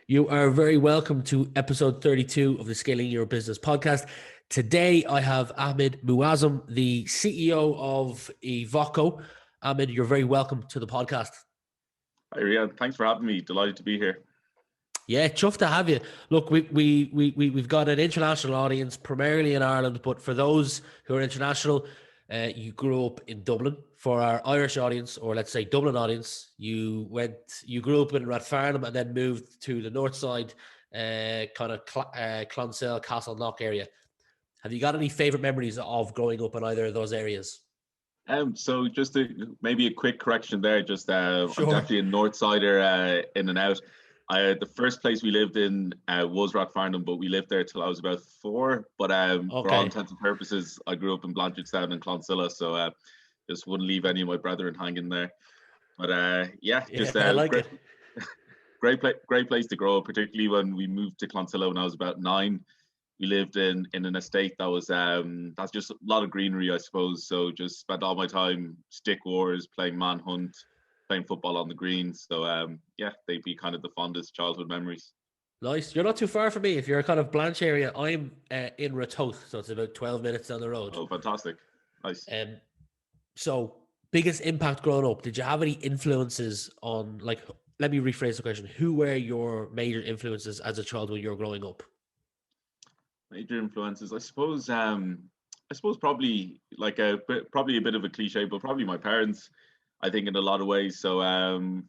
You are very welcome to episode 32 of the Scaling Your Business podcast. Today, I have Ahmad Mu'azzam, the CEO of Evocco. Ahmad, you're very welcome to the podcast. Hi, Rian. Thanks for having me. Delighted to be here. Yeah, chuffed to have you. Look, we've got an international audience, primarily in Ireland, but for those who are international, you grew up in Dublin. For our Irish audience, or let's say Dublin audience, you grew up in Rathfarnham and then moved to the north side, kind of Clonsell, Castleknock area. Have you got any favorite memories of growing up in either of those areas? So just maybe a quick correction there. I'm Sure. definitely a North Sider in and out. The first place we lived in was Rathfarnham, but we lived there till I was about 4. But for all Okay. intents and purposes, I grew up in Blanchardstown and Clonsilla, so just wouldn't leave any of my brethren hanging there. But yeah, Yeah, just I like great, it. great place to grow up, particularly when we moved to Clonsilla when I was about 9. We lived in an estate that was that's just a lot of greenery, I suppose. So just spent all my time stick wars, playing manhunt, playing football on the greens. So yeah, they'd be kind of the fondest childhood memories. Nice. You're not too far from me. If you're kind of Blanche area, I'm in Ratoath, so it's about 12 minutes down the road. Oh, fantastic. Nice. Um, so biggest impact growing up, did you have any influences on, like, let me rephrase the question. Who were your major influences as a child when you were growing up? Major influences, I suppose probably probably a bit of a cliche, but probably my parents. I think in a lot of ways. So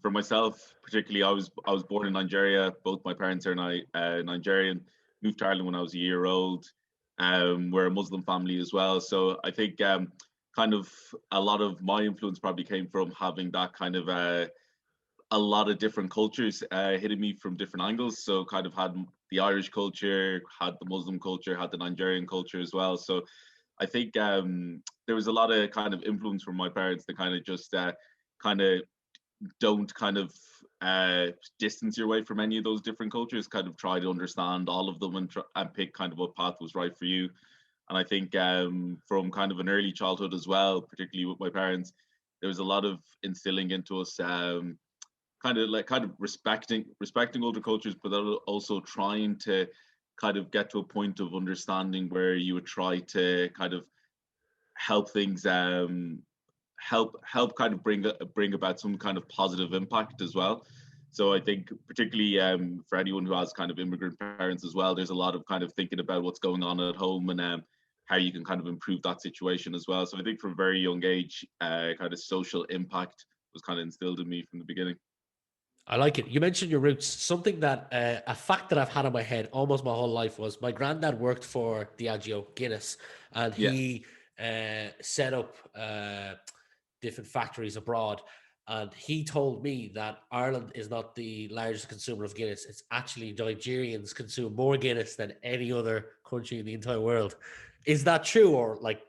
for myself, particularly, I was born in Nigeria. Both my parents are Nigerian. Moved to Ireland when I was a year old. We're a Muslim family as well. So I think kind of a lot of my influence probably came from having that kind of a lot of different cultures hitting me from different angles. So kind of had the Irish culture, had the Muslim culture, had the Nigerian culture as well. So I think there was a lot of kind of influence from my parents to kind of just kind of don't kind of distance your way from any of those different cultures. Kind of try to understand all of them and pick kind of what path was right for you. And I think from kind of an early childhood as well, particularly with my parents, there was a lot of instilling into us kind of respecting older cultures, but also trying to kind of get to a point of understanding where you would try to kind of help things help kind of bring about some kind of positive impact as well. So I think particularly for anyone who has kind of immigrant parents as well, there's a lot of kind of thinking about what's going on at home and how you can kind of improve that situation as well. So I think from a very young age, kind of social impact was kind of instilled in me from the beginning. I like it. You mentioned your roots. Something that a fact that I've had in my head almost my whole life was my granddad worked for Diageo Guinness, and Yeah. he set up different factories abroad. And he told me that Ireland is not the largest consumer of Guinness. It's actually Nigerians consume more Guinness than any other country in the entire world. Is that true, or like?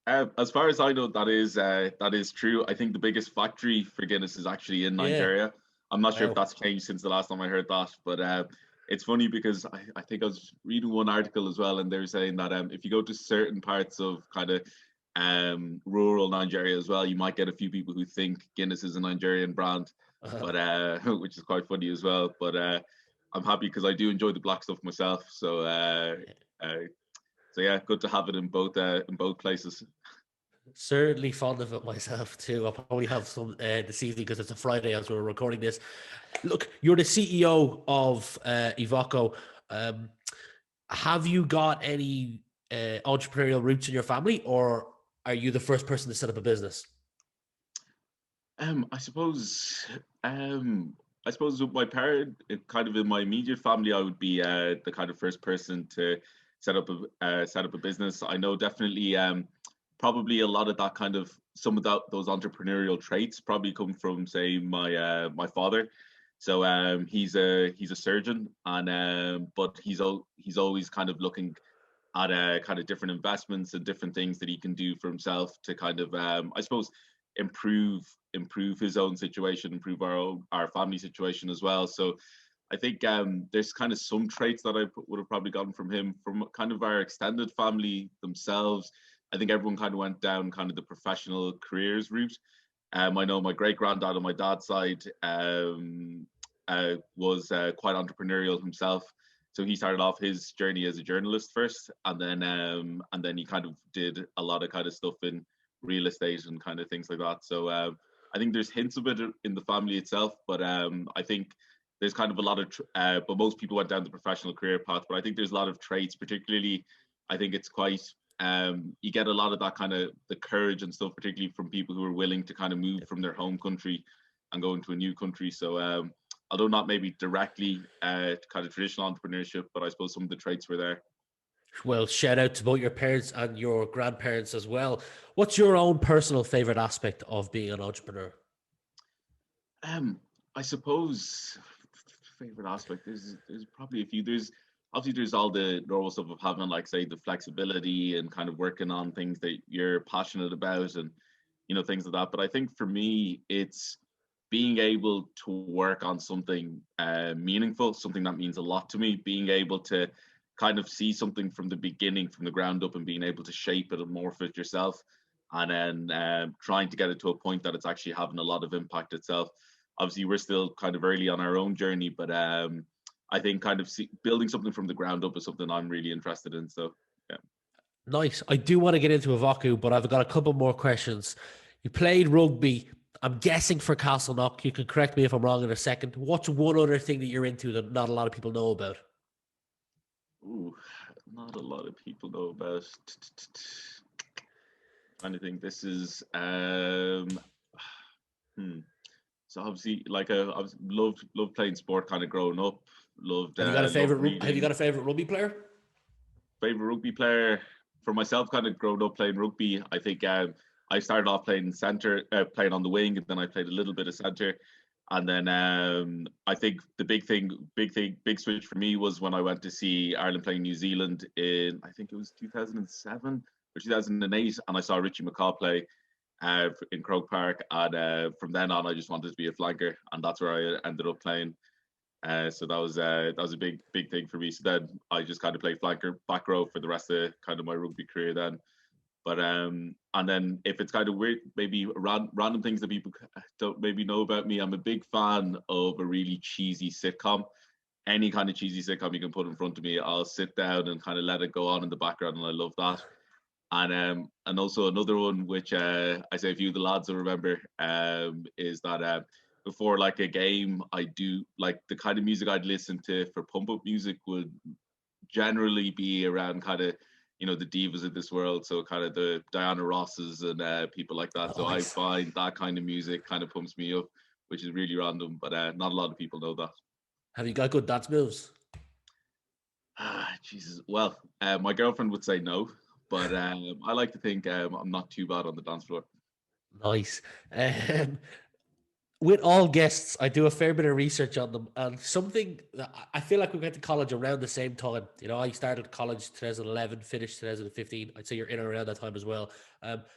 As far as I know, that is true. I think the biggest factory for Guinness is actually in Yeah. Nigeria. I'm not sure if Wow. that's changed since the last time I heard that, but it's funny because I think I was reading one article as well, and they were saying that if you go to certain parts of kind of rural Nigeria as well, you might get a few people who think Guinness is a Nigerian brand, Uh-huh. but which is quite funny as well. But I'm happy because I do enjoy the black stuff myself. Uh, so yeah, good to have it in both places. Certainly fond of it myself too. I'll probably have some this evening because it's a Friday as we're recording this. Look, you're the CEO of Evocco. Um, have you got any entrepreneurial roots in your family, or are you the first person to set up a business? I suppose I suppose with my parent, kind of in my immediate family, I would be the kind of first person to set up a business. I know definitely probably a lot of that kind of some of those entrepreneurial traits probably come from say my father. So he's a surgeon and but he's always kind of looking at kind of different investments and different things that he can do for himself to kind of I suppose improve his own situation, improve our family situation as well. So I think there's kind of some traits that would have probably gotten from him, from kind of our extended family themselves. I think everyone kind of went down kind of the professional careers route. I know my great granddad on my dad's side, was quite entrepreneurial himself. So he started off his journey as a journalist first, and then he kind of did a lot of kind of stuff in real estate and kind of things like that. So I think there's hints of it in the family itself, but I think there's kind of a lot of, but most people went down the professional career path. But I think there's a lot of traits, particularly, I think it's quite, you get a lot of that kind of the courage and stuff, particularly from people who are willing to kind of move from their home country and go into a new country. So although not maybe directly kind of traditional entrepreneurship, but I suppose some of the traits were there. Well, shout out to both your parents and your grandparents as well. What's your own personal favorite aspect of being an entrepreneur? I suppose favorite aspect there's probably a few. There's obviously there's all the normal stuff of having, like, say, the flexibility and kind of working on things that you're passionate about, and things like that. But I think for me, it's being able to work on something meaningful, something that means a lot to me, being able to kind of see something from the beginning, from the ground up, and being able to shape it and morph it yourself, and then trying to get it to a point that it's actually having a lot of impact itself. Obviously, we're still kind of early on our own journey, but I think kind of building something from the ground up is something I'm really interested in. So, yeah. Nice. I do want to get into Evocco, but I've got a couple more questions. You played rugby, I'm guessing, for Castleknock. You can correct me if I'm wrong in a second. What's one other thing that you're into that not a lot of people know about? Ooh, not a lot of people know about. I think this is So obviously, like, I loved playing sport kind of growing up. Loved Have you got a loved favorite? Have you reading. got a favorite rugby player? Favorite rugby player for myself, kind of growing up playing rugby. I think I started off playing centre, playing on the wing, and then I played a little bit of centre. And then I think the big switch for me was when I went to see Ireland playing New Zealand in, I think it was 2007 or 2008, and I saw Richie McCaw play in Croke Park. And from then on, I just wanted to be a flanker, and that's where I ended up playing. So that was a big thing for me. So then I just kind of played flanker, back row for the rest of kind of my rugby career then. But and then if it's kind of weird, maybe random things that people don't maybe know about me, I'm a big fan of a really cheesy sitcom. Any kind of cheesy sitcom you can put in front of me, I'll sit down and kind of let it go on in the background, and I love that. And also another one which I say a few of the lads will remember is that before, like, a game, I do, like, the kind of music I'd listen to for pump up music would generally be around kind of the divas of this world, so kind of the Diana Rosses and people like that. So I find that kind of music kind of pumps me up, which is really random, but not a lot of people know that. Have you got good dance moves? Jesus. Well, my girlfriend would say no, but I like to think I'm not too bad on the dance floor. Nice. With all guests, I do a fair bit of research on them, and something that I feel like we went to college around the same time. I started college 2011, finished 2015. I'd say you're in and around that time as well.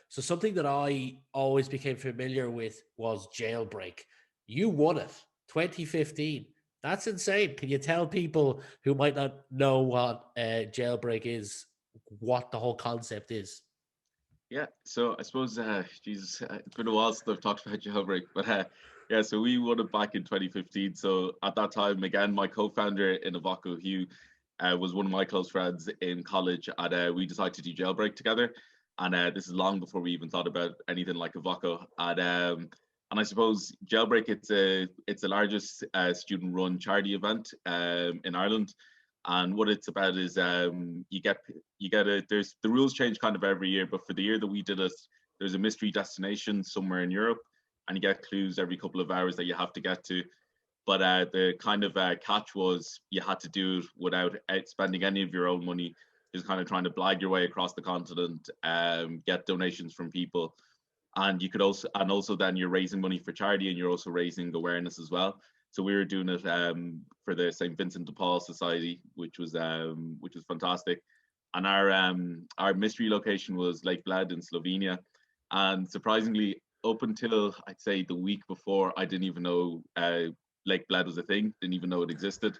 So something that I always became familiar with was Jailbreak. You won it, 2015. That's insane. Can you tell people who might not know what Jailbreak is, what the whole concept is? Yeah, so I suppose, Jesus, it's been a while since I've talked about Jailbreak, but yeah, so we won it back in 2015. So at that time, again, my co-founder in Evocco, Hugh, was one of my close friends in college, and we decided to do Jailbreak together. And this is long before we even thought about anything like Evocco. And I suppose Jailbreak, it's the largest student-run charity event in Ireland. And what it's about is there's the rules change kind of every year, but for the year that we did it, there's a mystery destination somewhere in Europe, and you get clues every couple of hours that you have to get to. But the kind of catch was you had to do it without spending any of your own money, just kind of trying to blag your way across the continent, get donations from people. And you could also then you're raising money for charity, and you're also raising awareness as well. So we were doing it for the St. Vincent de Paul Society, which was fantastic. And our mystery location was Lake Bled in Slovenia. And surprisingly, up until I'd say the week before, I didn't even know Lake Bled was a thing. Didn't even know it existed.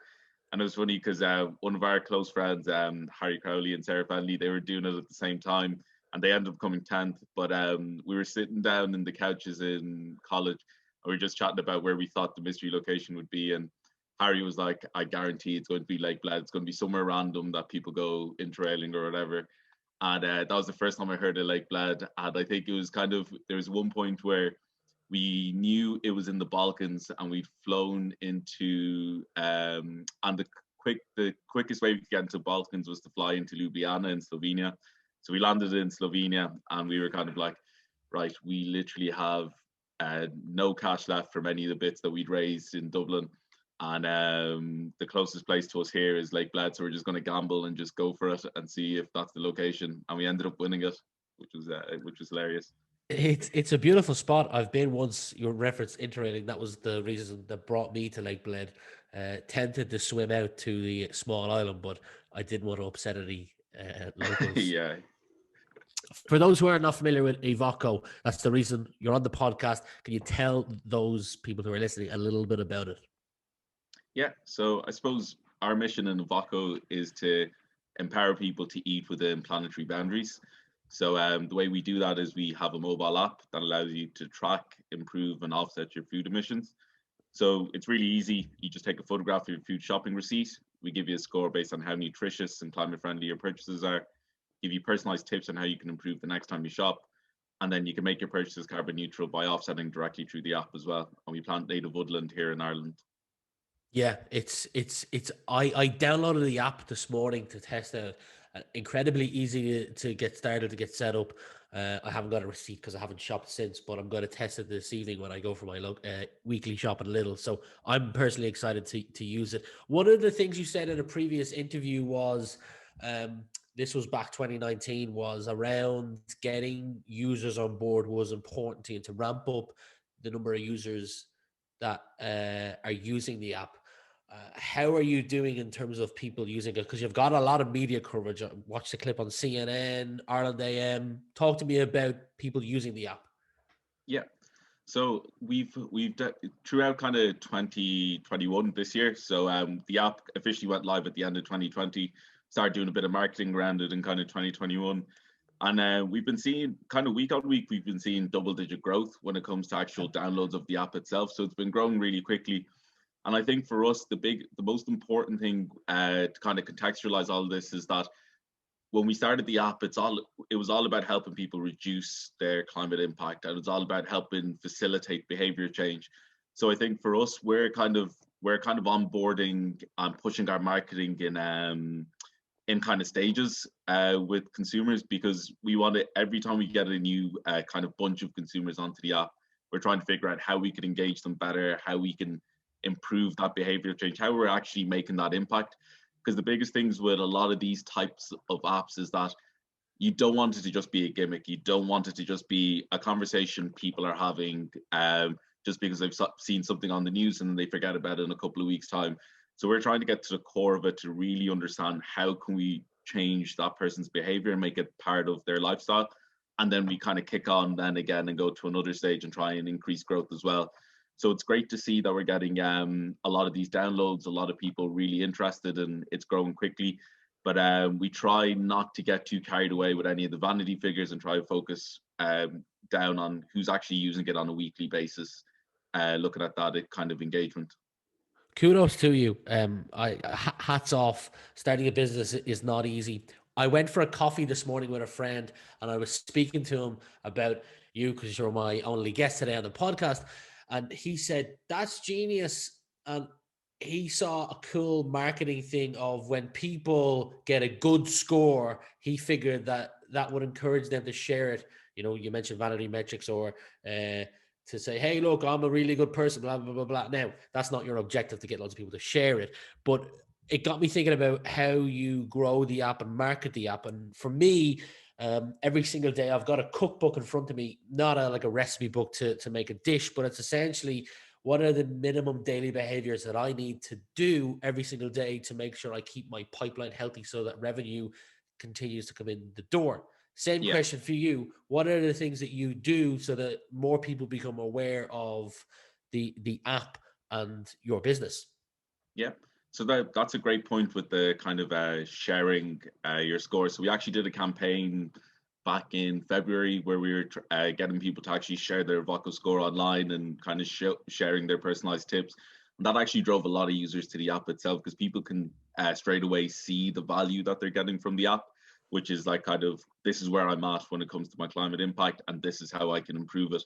And it was funny because one of our close friends, Harry Crowley and Sarah Fenley, they were doing it at the same time, and they ended up coming 10th. But we were sitting down in the couches in college, we were just chatting about where we thought the mystery location would be, and Harry was like, I guarantee it's going to be Lake Bled. It's going to be somewhere random that people go interrailing or whatever. And that was the first time I heard of Lake Bled. And I think it was kind of, there was one point where we knew it was in the Balkans and we'd flown into, and the quickest way we could get into Balkans was to fly into Ljubljana in Slovenia. So we landed in Slovenia and we were kind of like, right, we literally have no cash left from any of the bits that we'd raised in Dublin. And the closest place to us here is Lake Bled, so we're just going to gamble and just go for it and see if that's the location. And we ended up winning it, which was hilarious. It's a beautiful spot. I've been once. Your reference interrailing, that was the reason that brought me to Lake Bled. Tempted to swim out to the small island, but I didn't want to upset any locals. Yeah. For those who are not familiar with Evocco, that's the reason you're on the podcast. Can you tell those people who are listening a little bit about it? Yeah, so I suppose our mission in Evocco is to empower people to eat within planetary boundaries. So the way we do that is we have a mobile app that allows you to track, improve, and offset your food emissions. So it's really easy. You just take a photograph of your food shopping receipt. We give you a score based on how nutritious and climate friendly your purchases are, give you personalized tips on how you can improve the next time you shop. And then you can make your purchases carbon neutral by offsetting directly through the app as well. And we plant native woodland here in Ireland. Yeah, I downloaded the app this morning to test it. Incredibly easy to get started, to get set up. I haven't got a receipt because I haven't shopped since, but I'm going to test it this evening when I go for my weekly shop at Lidl. So I'm personally excited to use it. One of the things you said in a previous interview was, this was back 2019, was around getting users on board was important to you, to ramp up the number of users that are using the app. How are you doing in terms of people using it? Because you've got a lot of media coverage. I watched the clip on CNN, Ireland AM. Talk to me about people using the app. Yeah, so we've throughout kind of 2021 this year. So the app officially went live at the end of 2020. Started doing a bit of marketing around it in kind of 2021. And we've been seeing kind of week on week, we've been seeing double-digit growth when it comes to actual downloads of the app itself. So it's been growing really quickly. And I think for us, the most important thing to kind of contextualize all of this is that when we started the app, it was all about helping people reduce their climate impact, and it's all about helping facilitate behavior change. So I think for us, we're kind of onboarding and pushing our marketing in kind of stages with consumers, because we want to, every time we get a new kind of bunch of consumers onto the app, we're trying to figure out how we can engage them better, how we can improve that behavior change, how we're actually making that impact. Because the biggest things with a lot of these types of apps is that you don't want it to just be a gimmick. You don't want it to just be a conversation people are having just because they've seen something on the news and they forget about it in a couple of weeks' time. So we're trying to get to the core of it to really understand how can we change that person's behavior and make it part of their lifestyle. And then we kind of kick on then again and go to another stage and try and increase growth as well. So it's great to see that we're getting a lot of these downloads, a lot of people really interested, and it's growing quickly. But we try not to get too carried away with any of the vanity figures and try to focus down on who's actually using it on a weekly basis, looking at that kind of engagement. Kudos to you. Hats off. Starting a business is not easy. I went for a coffee this morning with a friend, and I was speaking to him about you because you're my only guest today on the podcast. And he said, that's genius. And he saw a cool marketing thing of when people get a good score, he figured that would encourage them to share it. You know, you mentioned vanity metrics, or to say, hey, look, I'm a really good person, blah, blah, blah, blah. Now, that's not your objective to get lots of people to share it. But it got me thinking about how you grow the app and market the app. And for me, every single day I've got a cookbook in front of me, not like a recipe book to make a dish, but it's essentially what are the minimum daily behaviors that I need to do every single day to make sure I keep my pipeline healthy so that revenue continues to come in the door. Same question for you. What are the things that you do so that more people become aware of the app and your business? Yeah. So that's a great point with the kind of sharing your score. So we actually did a campaign back in February where we were getting people to actually share their Evocco score online and kind of sharing their personalized tips. And that actually drove a lot of users to the app itself, because people can straight away see the value that they're getting from the app, which is like kind of, this is where I'm at when it comes to my climate impact, and this is how I can improve it.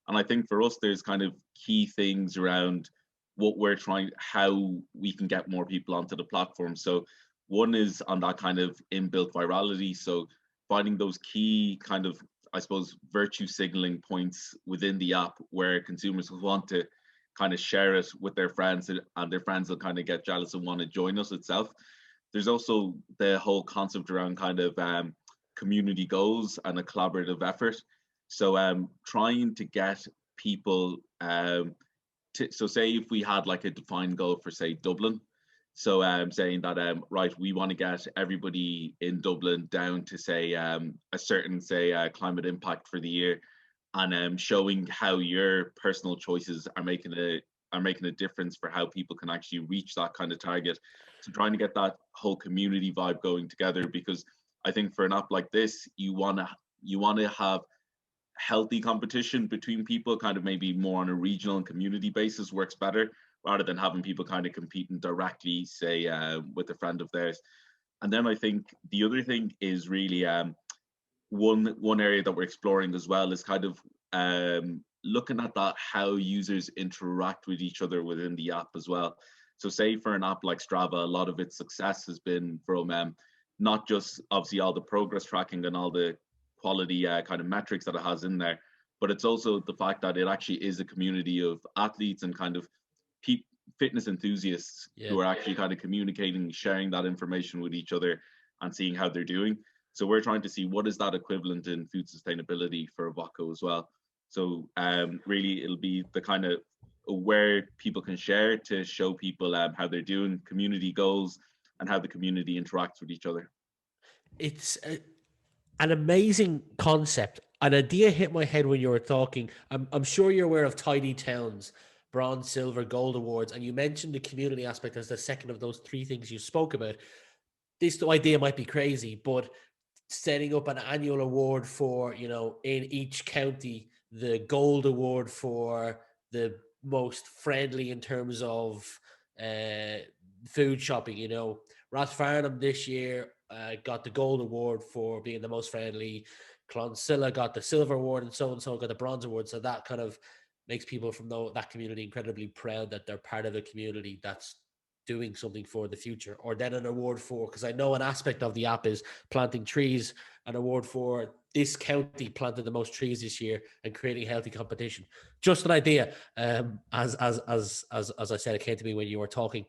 And I think for us, there's kind of key things around what we're trying, how we can get more people onto the platform. So one is on that kind of inbuilt virality. So finding those key kind of, I suppose, virtue signaling points within the app where consumers will want to kind of share it with their friends, and their friends will kind of get jealous and want to join us itself. There's also the whole concept around kind of community goals and a collaborative effort. So trying to get people so say if we had like a defined goal for, say, Dublin, so saying that right, we want to get everybody in Dublin down to, say, a certain, say, climate impact for the year, and showing how your personal choices are making a difference for how people can actually reach that kind of target. So trying to get that whole community vibe going together, because I think for an app like this, you want to have healthy competition between people, kind of maybe more on a regional and community basis works better, rather than having people kind of competing directly, say, with a friend of theirs. And then I think the other thing is really one area that we're exploring as well is kind of looking at that, how users interact with each other within the app as well. So say for an app like Strava, a lot of its success has been from not just obviously all the progress tracking and all the quality kind of metrics that it has in there, but it's also the fact that it actually is a community of athletes and kind of fitness enthusiasts who are actually kind of communicating, sharing that information with each other and seeing how they're doing. So we're trying to see what is that equivalent in food sustainability for Evocco as well. So really it'll be the kind of where people can share to show people how they're doing, community goals, and how the community interacts with each other. It's an amazing concept. An idea hit my head when you were talking. I'm sure you're aware of Tidy Towns, bronze, silver, gold awards, and you mentioned the community aspect as the second of those three things you spoke about. This idea might be crazy, but setting up an annual award for, in each county, the gold award for the most friendly in terms of food shopping. Rathfarnham this year got the gold award for being the most friendly. Clonsilla got the silver award, and so got the bronze award. So that kind of makes people from that community incredibly proud that they're part of a community that's doing something for the future. Or then an award for, because I know an aspect of the app is planting trees, an award for this county planted the most trees this year and creating healthy competition. Just an idea. As I said, it came to me when you were talking.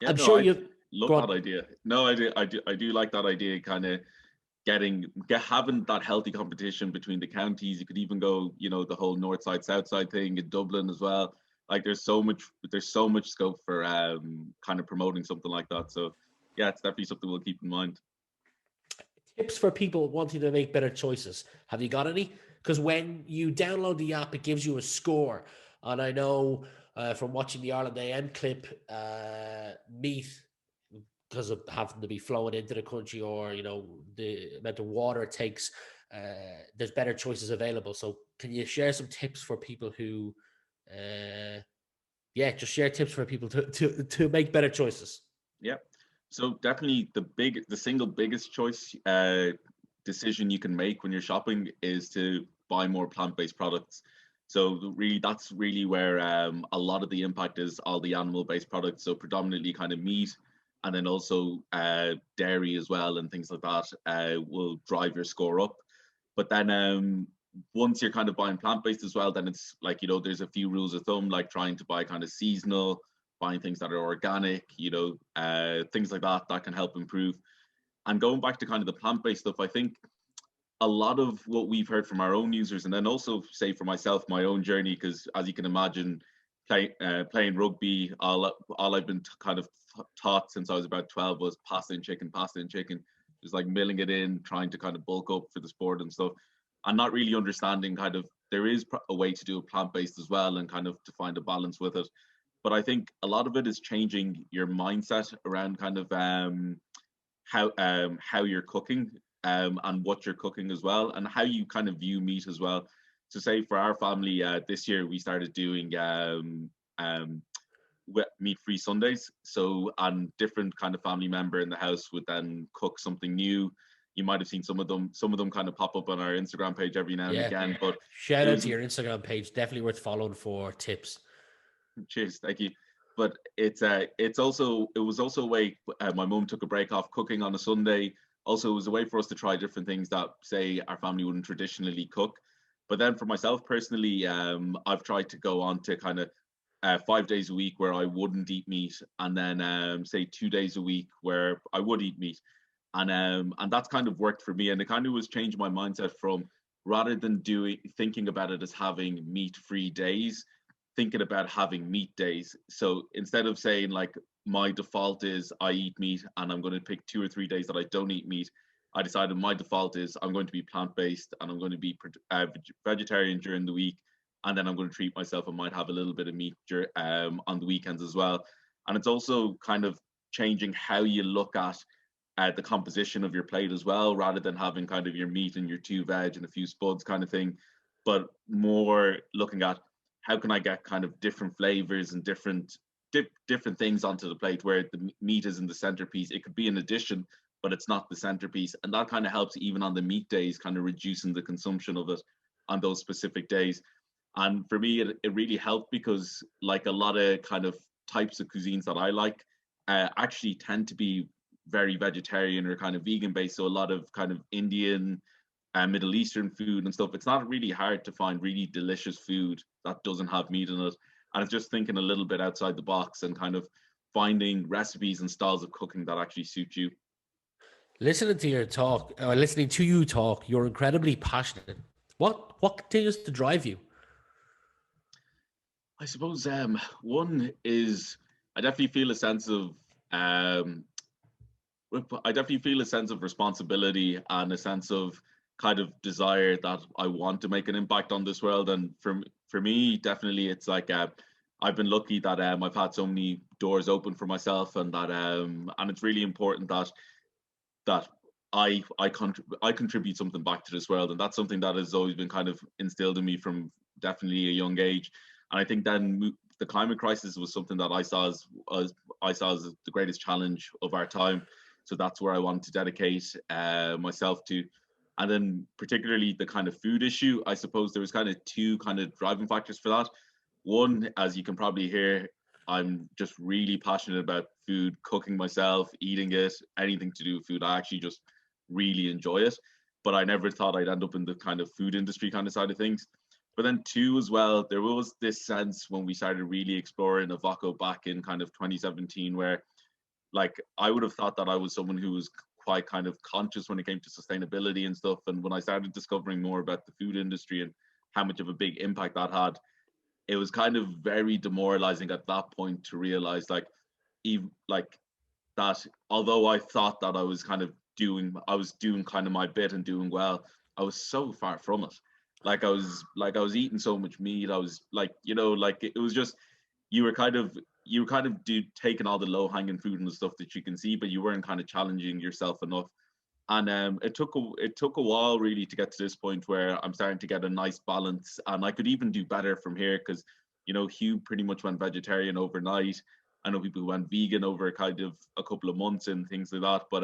Yeah, I'm no, sure I you love that idea. No, I do like that idea, kind of having that healthy competition between the counties. You could even go, the whole north side, south side thing in Dublin as well. Like there's so much scope for kind of promoting something like that. So yeah, it's definitely something we'll keep in mind. Tips for people wanting to make better choices. Have you got any? Because when you download the app, it gives you a score. And I know from watching the Ireland AM clip, meat, because of having to be flowing into the country, or the amount of water it takes, there's better choices available. So can you share some tips for people who just share tips for people to make better choices? Yeah, so definitely the single biggest choice decision you can make when you're shopping is to buy more plant-based products. So really, that's really where a lot of the impact is, all the animal-based products. So predominantly kind of meat, and then also dairy as well, and things like that will drive your score up. But then once you're kind of buying plant-based as well, then it's like, there's a few rules of thumb, like trying to buy kind of seasonal, buying things that are organic, things like that can help improve. And going back to kind of the plant-based stuff, I think a lot of what we've heard from our own users, and then also say for myself, my own journey, because as you can imagine, playing rugby, all I've been kind of taught since I was about 12 was pasta and chicken, just like milling it in, trying to kind of bulk up for the sport and stuff, and not really understanding kind of there is a way to do a plant-based as well, and kind of to find a balance with it. But I think a lot of it is changing your mindset around kind of how you're cooking and what you're cooking as well, and how you kind of view meat as well. So say for our family this year, we started doing meat-free Sundays. So, and different kind of family member in the house would then cook something new. You might have seen some of them kind of pop up on our Instagram page every now and Yeah. again. But Shout it out was to your Instagram page. Definitely worth following for tips. cheers, thank you. But it was also a way my mum took a break off cooking on a Sunday. Also, it was a way for us to try different things that, say, our family wouldn't traditionally cook. But then for myself personally, I've tried to go on to kind of 5 days a week where I wouldn't eat meat, and then say 2 days a week where I would eat meat, and that's kind of worked for me, and it kind of was changed my mindset from, rather than thinking about it as having meat-free days, thinking about having meat days. So instead of saying like my default is I eat meat and I'm going to pick 2 or 3 days that I don't eat meat, I decided my default is I'm going to be plant-based and I'm going to be vegetarian during the week, and then I'm going to treat myself and might have a little bit of meat on the weekends as well. And it's also kind of changing how you look at the composition of your plate as well, rather than having kind of your meat and your two veg and a few spuds kind of thing, but more looking at how can I get kind of different flavors and different things onto the plate, where the meat is in the centerpiece. It could be an addition, but it's not the centerpiece, and that kind of helps even on the meat days, kind of reducing the consumption of it on those specific days. And for me, it really helped, because like a lot of kind of types of cuisines that I like actually tend to be very vegetarian or kind of vegan based. So a lot of kind of Indian Middle Eastern food and stuff, it's not really hard to find really delicious food that doesn't have meat in it. And it's just thinking a little bit outside the box and kind of finding recipes and styles of cooking that actually suit you. Listening to your talk, or listening to you talk, you're incredibly passionate. What continues to drive you? I suppose one is I definitely feel a sense of um, I definitely feel a sense of responsibility and a sense of kind of desire that I want to make an impact on this world. And for me, definitely, it's like I've been lucky that I've had so many doors open for myself, and that and it's really important that I contribute something back to this world, and that's something that has always been kind of instilled in me from definitely a young age. And I think then the climate crisis was something that I saw as the greatest challenge of our time. So that's where I wanted to dedicate myself to. And then particularly the kind of food issue, I suppose there was kind of two kind of driving factors for that. One, as you can probably hear, I'm just really passionate about food, cooking myself, eating it, anything to do with food. I actually just really enjoy it. But I never thought I'd end up in the kind of food industry kind of side of things. But then two as well, there was this sense when we started really exploring Evocco back in kind of 2017, where like I would have thought that I was someone who was quite kind of conscious when it came to sustainability and stuff. And when I started discovering more about the food industry and how much of a big impact that had, it was kind of very demoralizing at that point to realize even like that although I thought that I was doing kind of my bit and doing well, I was so far from it. I was eating so much meat. I was like, like it was just you were kind of taking all the low hanging fruit and the stuff that you can see, but you weren't kind of challenging yourself enough. And it took a while really to get to this point where I'm starting to get a nice balance, and I could even do better from here, because Hugh pretty much went vegetarian overnight. I know people who went vegan over kind of a couple of months and things like that, but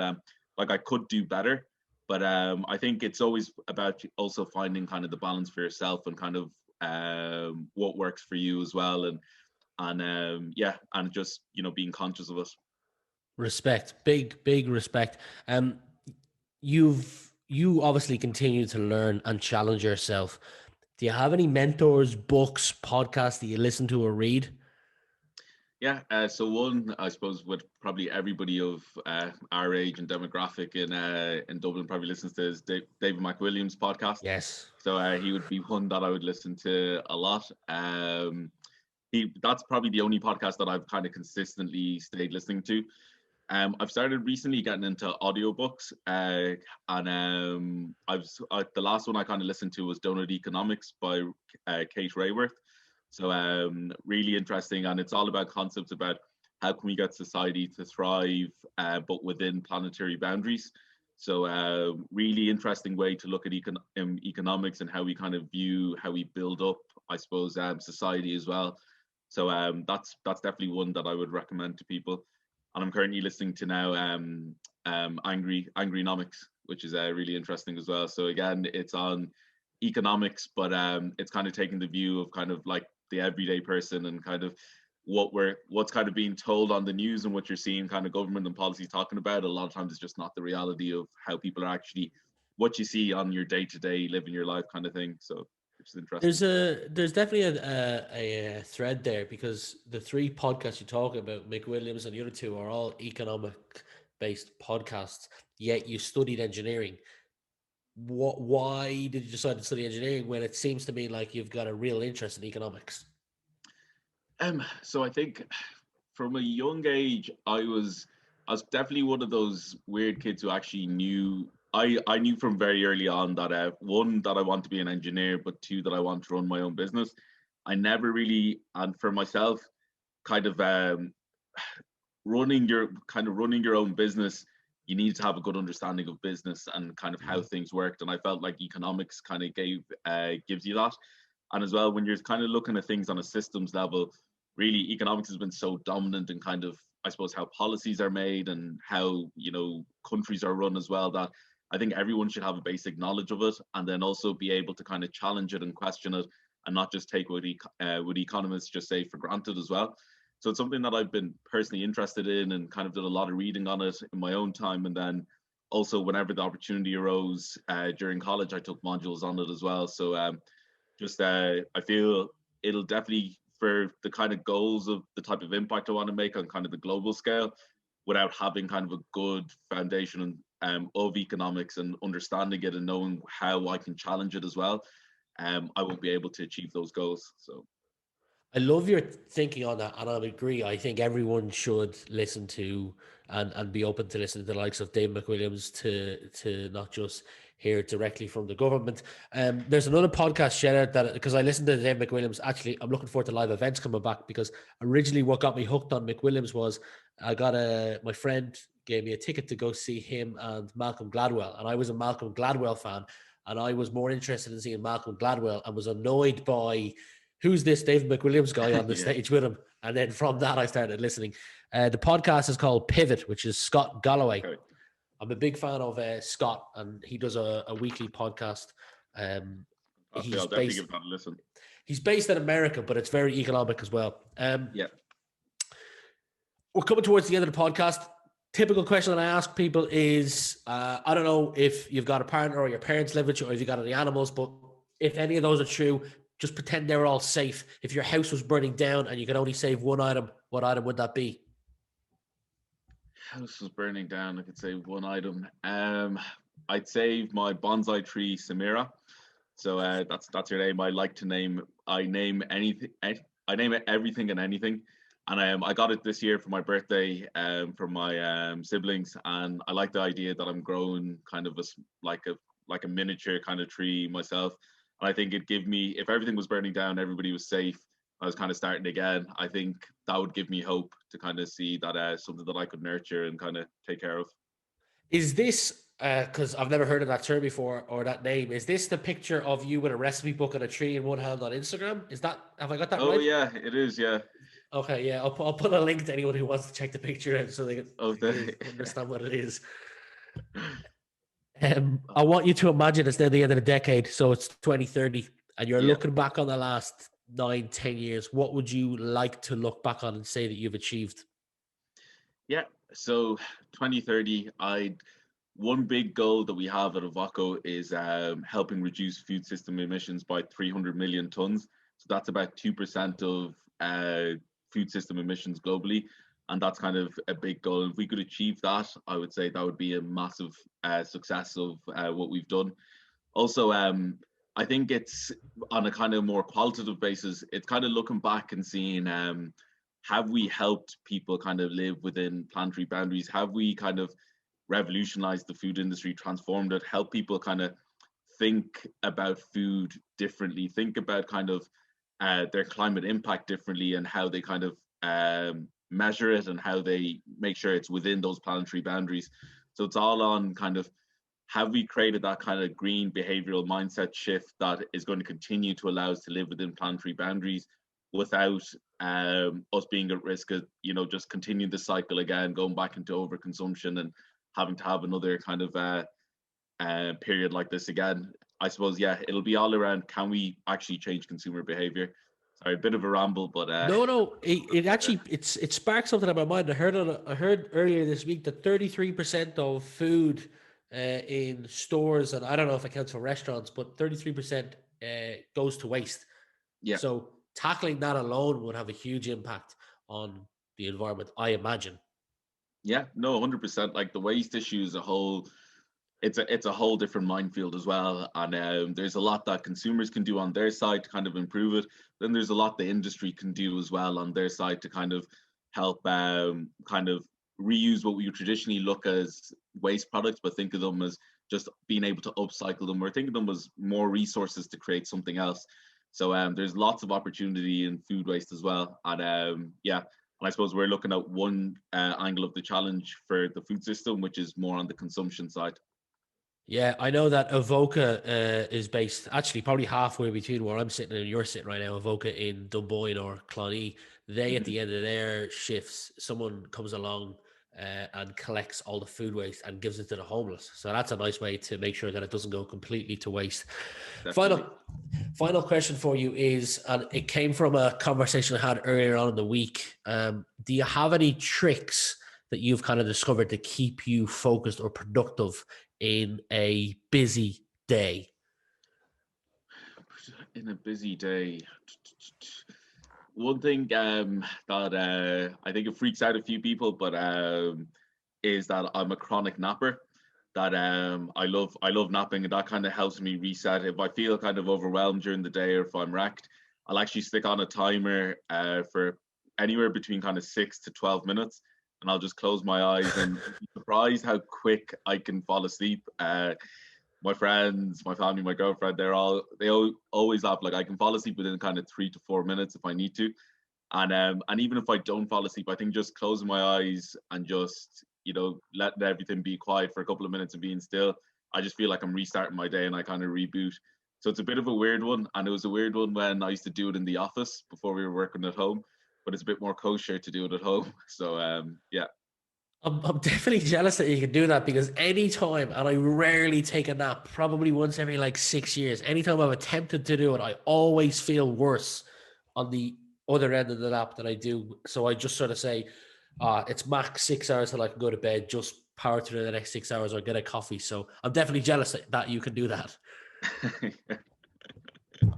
like I could do better. But I think it's always about also finding kind of the balance for yourself and kind of what works for you as well, and yeah, and just being conscious of it. Respect, big respect. You obviously continue to learn and challenge yourself. Do you have any mentors, books, podcasts that you listen to or read? Yeah, so one, I suppose, what probably everybody of our age and demographic in Dublin probably listens to is David McWilliams' podcast. Yes. So he would be one that I would listen to a lot. That's probably the only podcast that I've kind of consistently stayed listening to. I've started recently getting into audiobooks, and the last one I kind of listened to was Donut Economics by Kate Rayworth. So really interesting, and it's all about concepts about how can we get society to thrive, but within planetary boundaries. So really interesting way to look at economics and how we kind of view how we build up, I suppose, society as well. So that's definitely one that I would recommend to people. And I'm currently listening to now Angrynomics, which is really interesting as well. So again, it's on economics, but it's kind of taking the view of kind of like the everyday person and kind of what's kind of being told on the news and what you're seeing kind of government and policy talking about. A lot of times it's just not the reality of how people are actually, what you see on your day-to-day living your life kind of thing. So which is interesting. There's definitely a thread there, because the three podcasts you talk about, McWilliams and the other two, are all economic based podcasts, yet you studied engineering. Why did you decide to study engineering when it seems to me like you've got a real interest in economics? So I think from a young age, I was definitely one of those weird kids who actually knew. I knew from very early on that one, that I want to be an engineer, but two, that I want to run my own business. I never really, and for myself, kind of running your own business, you need to have a good understanding of business and kind of how things worked. And I felt like economics kind of gives you that. And as well, when you're kind of looking at things on a systems level, really economics has been so dominant in kind of, I suppose, how policies are made and how, countries are run as well, that I think everyone should have a basic knowledge of it, and then also be able to kind of challenge it and question it, and not just take what economists just say for granted as well. So it's something that I've been personally interested in and kind of did a lot of reading on it in my own time. And then also whenever the opportunity arose during college, I took modules on it as well. So I feel it'll definitely, for the kind of goals of the type of impact I want to make on kind of the global scale, without having kind of a good foundation of economics and understanding it and knowing how I can challenge it as well, I won't be able to achieve those goals. So I love your thinking on that, and I agree. I think everyone should listen to and be open to listening to the likes of Dave McWilliams, to not just hear directly from the government. There's another podcast, shout out, that, because I listened to Dave McWilliams. Actually, I'm looking forward to live events coming back, because originally what got me hooked on McWilliams was my friend gave me a ticket to go see him and Malcolm Gladwell, and I was a Malcolm Gladwell fan, and I was more interested in seeing Malcolm Gladwell and was annoyed by, who's this David McWilliams guy on the stage with him? And then from that, I started listening. The podcast is called Pivot, which is Scott Galloway. Okay. I'm a big fan of Scott, and he does a weekly podcast. I'll definitely give that a listen. He's based in America, but it's very economic as well. Yeah. We're coming towards the end of the podcast. Typical question that I ask people is, I don't know if you've got a partner or your parents live with you, or if you got any animals, but if any of those are true, just pretend they're all safe. If your house was burning down and you could only save one item, what item would that be? House was burning down, I could save one item. I'd save my bonsai tree, Samira. So that's her name. I like to name. I name anything. I name it everything and anything. And I got it this year for my birthday from my siblings. And I like the idea that I'm growing kind of like a miniature kind of tree myself. And I think it'd give me, if everything was burning down, everybody was safe, I was kind of starting again, I think that would give me hope to kind of see that something that I could nurture and kind of take care of. Is this, because I've never heard of that term before, or that name, is this the picture of you with a recipe book and a tree in one hand on Instagram? Is that, have I got that right? Oh yeah, it is, yeah. Okay, yeah, I'll put a link to anyone who wants to check the picture out so they can understand what it is. I want you to imagine it's near the end of the decade, so it's 2030, and you're looking back on the last 9-10 years. What would you like to look back on and say that you've achieved? Yeah, so 2030, one big goal that we have at Evocco is helping reduce food system emissions by 300 million tons. So that's about 2% of food system emissions globally. And that's kind of a big goal. If we could achieve that, I would say that would be a massive success of what we've done. Also, I think it's on a kind of more qualitative basis, it's kind of looking back and seeing, have we helped people kind of live within planetary boundaries? Have we kind of revolutionized the food industry, transformed it, help people kind of think about food differently, think about kind of their climate impact differently, and how they kind of measure it and how they make sure it's within those planetary boundaries. So it's all on kind of, have we created that kind of green behavioral mindset shift that is going to continue to allow us to live within planetary boundaries without us being at risk of, just continuing the cycle again, going back into overconsumption and having to have another kind of period like this again. I suppose, yeah, it'll be all around, can we actually change consumer behavior? Sorry, a bit of a ramble, but No, it actually it sparked something in my mind. I heard earlier this week that 33% of food in stores, and I don't know if it counts for restaurants, but 33% goes to waste. yeah. So tackling that alone would have a huge impact on the environment, I imagine. Yeah, no, 100%. Like the waste issue as a whole, it's a whole different minefield as well. And there's a lot that consumers can do on their side to kind of improve it. Then there's a lot the industry can do as well on their side to kind of help kind of reuse what we would traditionally look as waste products, but think of them as just being able to upcycle them or think of them as more resources to create something else. So there's lots of opportunity in food waste as well. And yeah, and I suppose we're looking at one angle of the challenge for the food system, which is more on the consumption side. Yeah, I know that Evocco is based actually probably halfway between where I'm sitting and you're sitting right now. Evocco in Dunboyne or Clonee. They, at Mhm. the end of their shifts, someone comes along and collects all the food waste and gives it to the homeless. So that's a nice way to make sure that it doesn't go completely to waste. Definitely. Final question for you is, and it came from a conversation I had earlier on in the week. Do you have any tricks that you've kind of discovered to keep you focused or productive in a busy day? In a busy day, one thing that I think it freaks out a few people, but is that I'm a chronic napper. That I love napping, and that kind of helps me reset. If I feel kind of overwhelmed during the day, or if I'm wrecked, I'll actually stick on a timer for anywhere between kind of 6 to 12 minutes, and I'll just close my eyes and be surprised how quick I can fall asleep. My friends, my family, my girlfriend, always laugh. Like I can fall asleep within kind of 3 to 4 minutes if I need to, and even if I don't fall asleep, I think just closing my eyes and just letting everything be quiet for a couple of minutes and being still, I just feel like I'm restarting my day and I kind of reboot. So it's a bit of a weird one, and it was a weird one when I used to do it in the office before we were working at home, but it's a bit more kosher to do it at home. So yeah. I'm definitely jealous that you can do that because anytime, and I rarely take a nap, probably once every like 6 years, anytime I've attempted to do it, I always feel worse on the other end of the nap than I do. So I just sort of say, it's max 6 hours till I can go to bed, just power through the next 6 hours or get a coffee. So I'm definitely jealous that you can do that.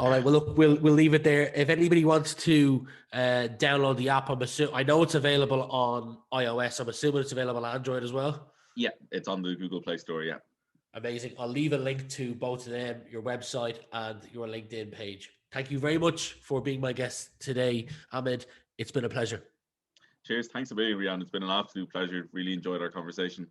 All right. Well, look, we'll leave it there. If anybody wants to download the app, I know it's available on iOS. I'm assuming it's available on Android as well. Yeah, it's on the Google Play Store. Yeah. Amazing. I'll leave a link to both of them, your website and your LinkedIn page. Thank you very much for being my guest today, Ahmed. It's been a pleasure. Cheers. Thanks a million, Rian. It's been an absolute pleasure. Really enjoyed our conversation.